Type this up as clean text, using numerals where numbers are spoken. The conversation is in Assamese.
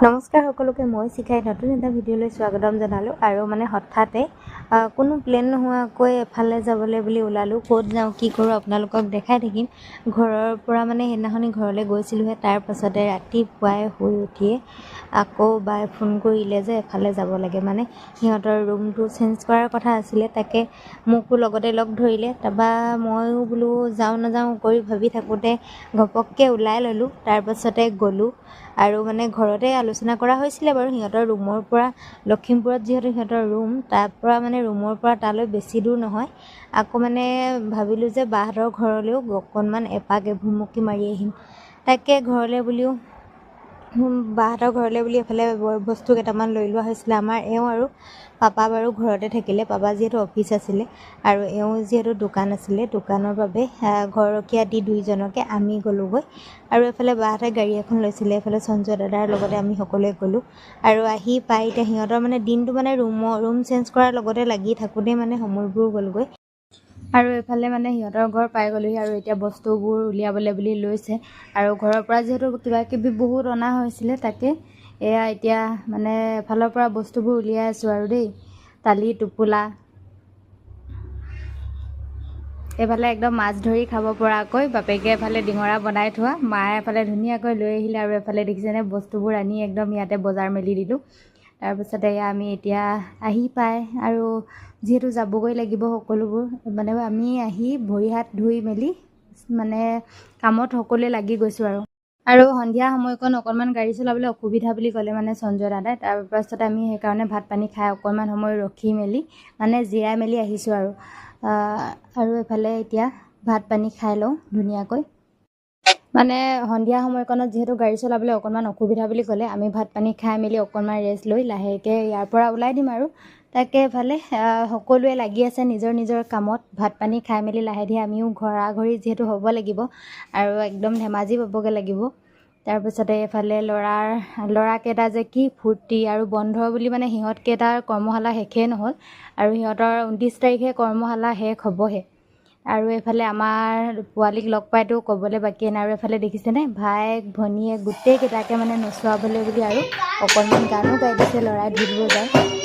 নমস্কাৰ সকলোকে মই শিখাই নতুন এটা ভিডিঅ'লৈ স্বাগতম জনালোঁ আৰু হঠাতে কোনো প্লেন নোহোৱাকৈ এফালে যাবলৈ বুলি ওলালোঁ। ক'ত যাওঁ কি কৰোঁ আপোনালোকক দেখাই থাকিম। ঘৰৰ পৰা সেইদিনাখনি ঘৰলৈ গৈছিলোঁহে, তাৰ পাছতে ৰাতিপুৱাই শুই উঠিয়ে আকৌ বাই ফোন কৰিলে যে এফালে যাব লাগে, সিহঁতৰ ৰুমটো চেঞ্জ কৰাৰ কথা আছিলে। তাকে মোকো লগতে লগ ধৰিলে। তাৰপৰা ময়ো বোলো যাওঁ নাযাওঁ কৰি ভাবি থাকোঁতে ঘপককৈ ওলাই ল'লোঁ। তাৰ পাছতে গ'লোঁ আৰু ঘৰতে আলোচনা কৰা হৈছিলে বাৰু। সিহঁতৰ ৰুমৰ পৰা লখিমপুৰত যিহেতু সিহঁতৰ ৰুম, তাৰ পৰা ৰুমৰ পৰা তালৈ বেছি দূৰ নহয়। আকৌ ভাবিলোঁ যে বাহঁতৰ ঘৰলৈও অকণমান এপাক এভুমুকি মাৰি আহিম। তাকে ঘৰলৈ বুলিও বাহঁতৰ ঘৰলৈ বুলি এফালে বস্তু কেইটামান লৈ লোৱা হৈছিলে। আমাৰ এওঁ আৰু পাপা বাৰু ঘৰতে থাকিলে। পাপা যিহেতু অফিচ আছিলে আৰু এওঁ যিহেতু দোকান আছিলে, দোকানৰ বাবে ঘৰখীয়া দি দুইজনকে আমি গ'লোঁগৈ। আৰু এফালে বাহঁতে গাড়ী এখন লৈছিলে, এইফালে সঞ্জয় দাদাৰ লগতে আমি সকলোৱে গ'লোঁ। আৰু আহি পাই এতিয়া সিহঁতৰ দিনটো ৰুম চেঞ্জ কৰাৰ লগতে লাগি থাকোঁতেই সময়বোৰ গ'লগৈ। আৰু এইফালে সিহঁতৰ ঘৰ পাই গ'লোহি আৰু এতিয়া বস্তুবোৰ উলিয়াবলৈ বুলি লৈছে। আৰু ঘৰৰ পৰা যিহেতু কিবাকিবি বহুত অনা হৈছিলে, তাকে এয়া এতিয়া এফালৰ পৰা বস্তুবোৰ উলিয়াই আছোঁ আৰু দেই। তালি টোপোলা, এইফালে একদম মাছ ধৰি খাব পৰাকৈ বাপেকে এফালে ডিঙৰা বনাই থোৱা, মায়ে এফালে ধুনীয়াকৈ লৈ আহিলে। আৰু এফালে দেখিছেনে বস্তুবোৰ আনি একদম ইয়াতে বজাৰ মেলি দিলোঁ। তাৰপিছতে আমি এতিয়া আহি পাই আৰু যিহেতু যাবগৈ লাগিব সকলোবোৰ, আমি আহি ভৰি হাত ধুই মেলি কামত সকলোৱে লাগি গৈছোঁ আৰু সন্ধিয়া সময়কণ অকণমান গাড়ী চলাবলৈ অসুবিধা বুলি ক'লে সঞ্জয় দাদাই। তাৰপাছতে আমি সেইকাৰণে ভাত পানী খাই অকণমান সময় ৰখি মেলি জিৰাই মেলি আহিছোঁ আৰু এইফালে এতিয়া ভাত পানী খাই লওঁ ধুনীয়াকৈ। সন্ধিয়া সময়কণত যিহেতু গাড়ী চলাবলৈ অকণমান অসুবিধা বুলি ক'লে, আমি ভাত পানী খাই মেলি অকণমান ৰেষ্ট লৈ লাহেকৈ ইয়াৰ পৰা ওলাই দিম আৰু। তাকে এইফালে সকলোৱে লাগি আছে নিজৰ নিজৰ কামত। ভাত পানী খাই মেলি লাহে ধীৰে আমিও ঘৰা-ঘৰি যিহেতু হ'ব লাগিব আৰু একদম ধেমাজি পাবগৈ লাগিব। তাৰপিছতে এইফালে ল'ৰাকেইটা যে কি ফূৰ্তি আৰু বন্ধ বুলি সিহঁতকেইটাৰ কৰ্মশালা শেষেই নহ'ল আৰু সিহঁতৰ 29 তাৰিখে কৰ্মশালা শেষ হ'বহে। আৰু এইফালে আমাৰ পোৱালীক লগ পাইতো ক'বলৈ বাকী নাই। আৰু এইফালে দেখিছেনে ভায়েক ভনীয়েক গোটেইকেইটাকে নচুৱাবলৈ বুলি আৰু অকণমান গানো গাই দিছে ল'ৰাই ঢোল বজাই।